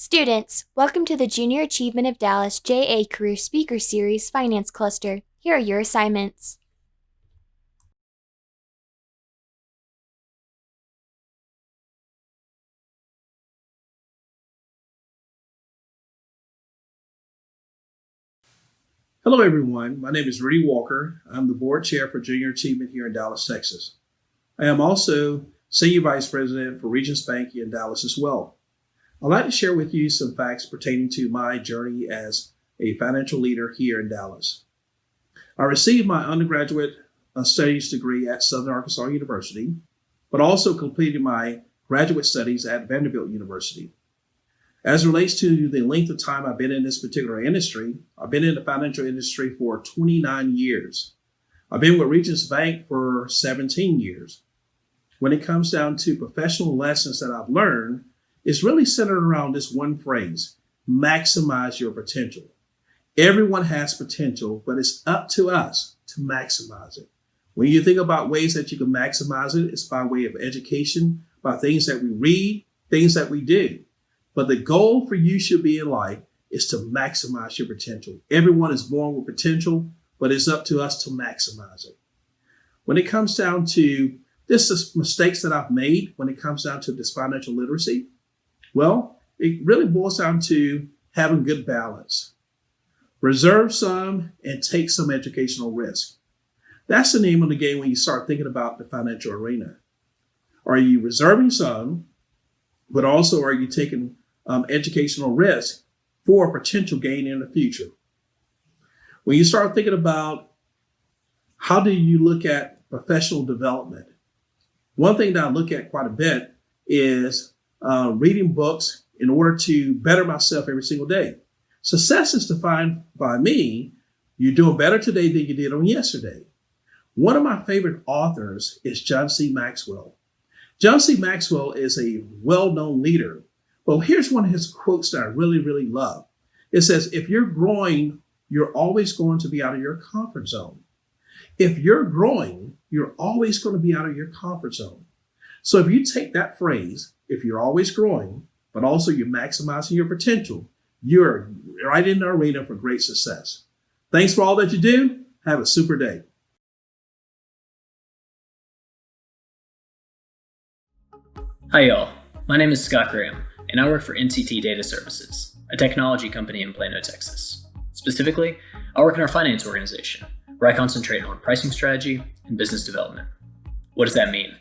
Students, welcome to the Junior Achievement of Dallas JA Career Speaker Series Finance Cluster. Here are your assignments. Hello everyone, my name is Rudy Walker. I'm the board chair for Junior Achievement here in Dallas, Texas. I am also Senior Vice President for Regions Bank in Dallas as well. I'd like to share with you some facts pertaining to my journey as a financial leader here in Dallas. I received my undergraduate studies degree at Southern Arkansas University, but also completed my graduate studies at Vanderbilt University. As it relates to the length of time I've been in this particular industry, I've been in the financial industry for 29 years. I've been with Regions Bank for 17 years. When it comes down to professional lessons that I've learned, it's really centered around this one phrase: maximize your potential. Everyone has potential, but it's up to us to maximize it. When you think about ways that you can maximize it, it's by way of education, by things that we read, things that we do. But the goal for you should be in life is to maximize your potential. Everyone is born with potential, but it's up to us to maximize it. When it comes down to this mistakes that I've made, when it comes down to this financial literacy, well, it really boils down to having good balance. Reserve some and take some educational risk. That's the name of the game when you start thinking about the financial arena. Are you reserving some, but also are you taking educational risk for potential gain in the future? When you start thinking about how do you look at professional development, one thing that I look at quite a bit is reading books in order to better myself every single day. Success is defined by me, you're doing better today than you did on yesterday. One of my favorite authors is John C. Maxwell. John C. Maxwell is a well-known leader. Well, here's one of his quotes that I really love. It says, if you're growing, you're always going to be out of your comfort zone. If you're growing, you're always going to be out of your comfort zone. So if you take that phrase, if you're always growing, but also you're maximizing your potential, you're right in the arena for great success. Thanks for all that you do. Have a super day. Hi y'all, my name is Scott Graham, and I work for NCT Data Services, a technology company in Plano, Texas. Specifically, I work in our finance organization, where I concentrate on pricing strategy and business development. What does that mean?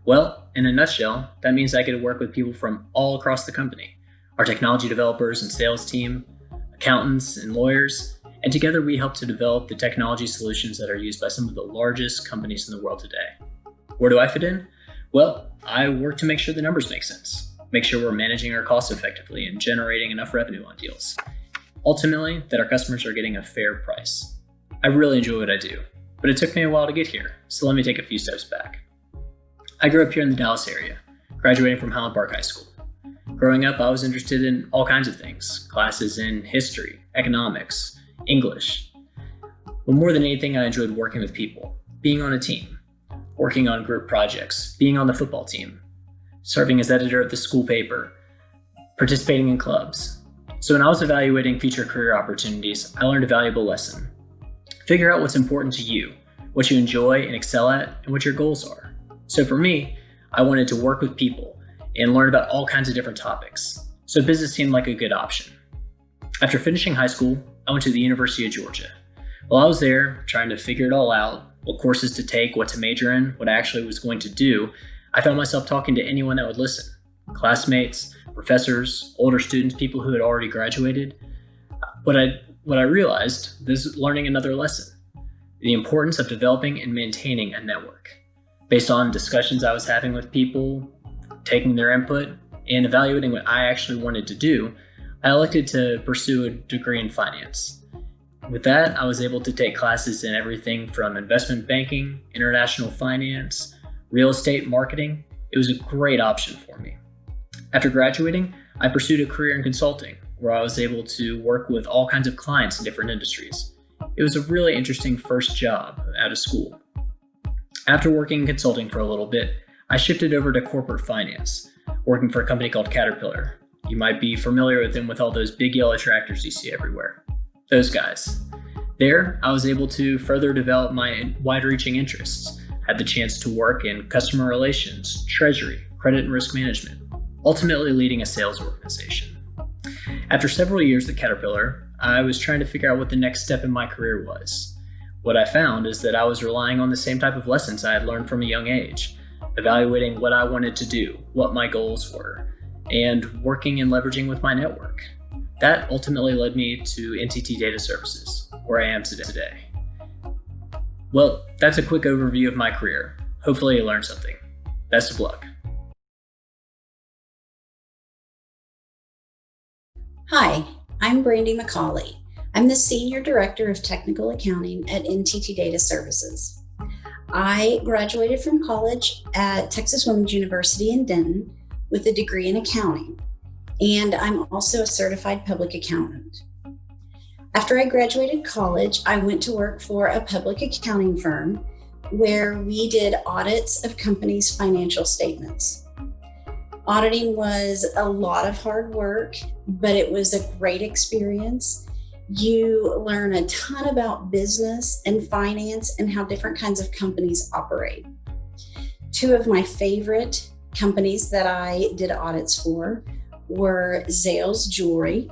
Well, in a nutshell, that means I get to work with people from all across the company, our technology developers and sales team, accountants and lawyers, and together we help to develop the technology solutions that are used by some of the largest companies in the world today. Where do I fit in? Well, I work to make sure the numbers make sense, make sure we're managing our costs effectively and generating enough revenue on deals. Ultimately, that our customers are getting a fair price. I really enjoy what I do, but it took me a while to get here, so let me take a few steps back. I grew up here in the Dallas area, graduating from Highland Park High School. Growing up, I was interested in all kinds of things, classes in history, economics, English. But more than anything, I enjoyed working with people, being on a team, working on group projects, being on the football team, serving as editor of the school paper, participating in clubs. So when I was evaluating future career opportunities, I learned a valuable lesson. Figure out what's important to you, what you enjoy and excel at, and what your goals are. So for me, I wanted to work with people and learn about all kinds of different topics. So business seemed like a good option. After finishing high school, I went to the University of Georgia. While I was there, trying to figure it all out, what courses to take, what to major in, what I actually was going to do, I found myself talking to anyone that would listen. Classmates, professors, older students, people who had already graduated. What I realized is learning another lesson: the importance of developing and maintaining a network. Based on discussions I was having with people, taking their input, and evaluating what I actually wanted to do, I elected to pursue a degree in finance. With that, I was able to take classes in everything from investment banking, international finance, real estate marketing. It was a great option for me. After graduating, I pursued a career in consulting, where I was able to work with all kinds of clients in different industries. It was a really interesting first job out of school. After working in consulting for a little bit, I shifted over to corporate finance, working for a company called Caterpillar, You might be familiar with them with all those big yellow tractors you see everywhere. Those guys. There, I was able to further develop my wide-reaching interests. Had the chance to work in customer relations, treasury, credit and risk management, ultimately leading a sales organization. After several years at Caterpillar, I was trying to figure out what the next step in my career was. What I found is that I was relying on the same type of lessons I had learned from a young age, evaluating what I wanted to do, what my goals were, and working and leveraging with my network. That ultimately led me to NTT Data Services, where I am today. Well, that's a quick overview of my career. Hopefully you learned something. Best of luck. Hi, I'm Brandy McCally. I'm the Senior Director of Technical Accounting at NTT Data Services. I graduated from college at Texas Women's University in Denton with a degree in accounting, and I'm also a certified public accountant. After I graduated college, I went to work for a public accounting firm where we did audits of companies' financial statements. Auditing was a lot of hard work, but it was a great experience. You learn a ton about business and finance and how different kinds of companies operate. Two of my favorite companies that I did audits for were Zales Jewelry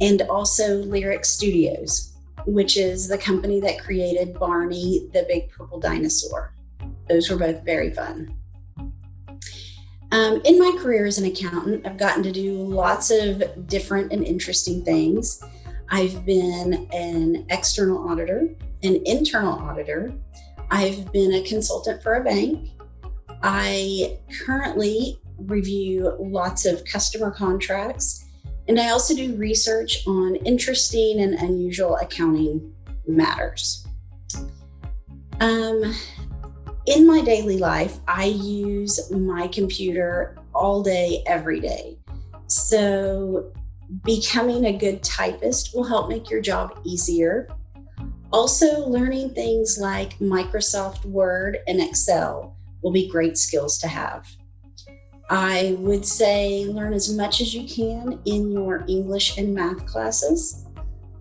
and also Lyric Studios, which is the company that created Barney, the big purple dinosaur. Those were both very fun. In my career as an accountant, I've gotten to do lots of different and interesting things. I've been an external auditor, an internal auditor. I've been a consultant for a bank. I currently review lots of customer contracts, and I also do research on interesting and unusual accounting matters. In my daily life, I use my computer all day, every day. So becoming a good typist will help make your job easier. Also, learning things like Microsoft Word and Excel will be great skills to have. I would say learn as much as you can in your English and math classes.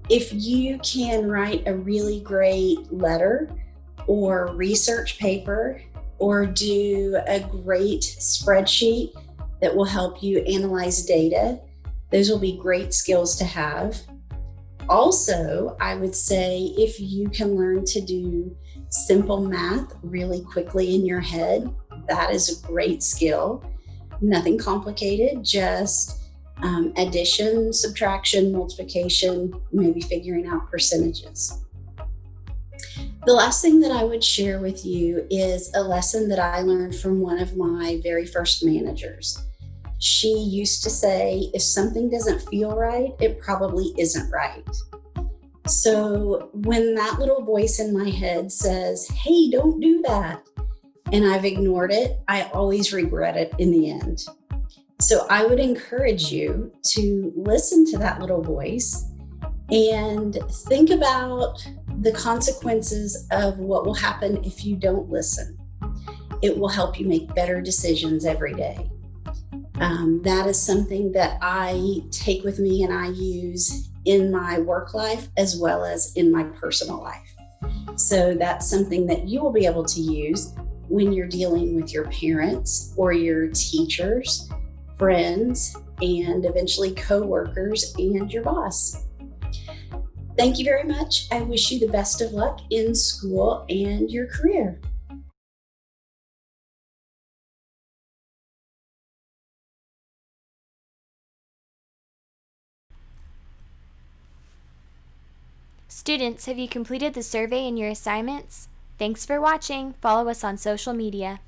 If you can write a really great letter or research paper or do a great spreadsheet that will help you analyze data, those will be great skills to have. Also, I would say if you can learn to do simple math really quickly in your head, that is a great skill. Nothing complicated, just addition, subtraction, multiplication, maybe figuring out percentages. The last thing that I would share with you is a lesson that I learned from one of my very first managers. She used to say, if something doesn't feel right, it probably isn't right. So when that little voice in my head says, hey, don't do that, and I've ignored it, I always regret it in the end. So I would encourage you to listen to that little voice and think about the consequences of what will happen if you don't listen. It will help you make better decisions every day. That is something that I take with me and I use in my work life as well as in my personal life. So that's something that you will be able to use when you're dealing with your parents or your teachers, friends, and eventually coworkers and your boss. Thank you very much. I wish you the best of luck in school and your career. Students, have you completed the survey and your assignments? Thanks for watching. Follow us on social media.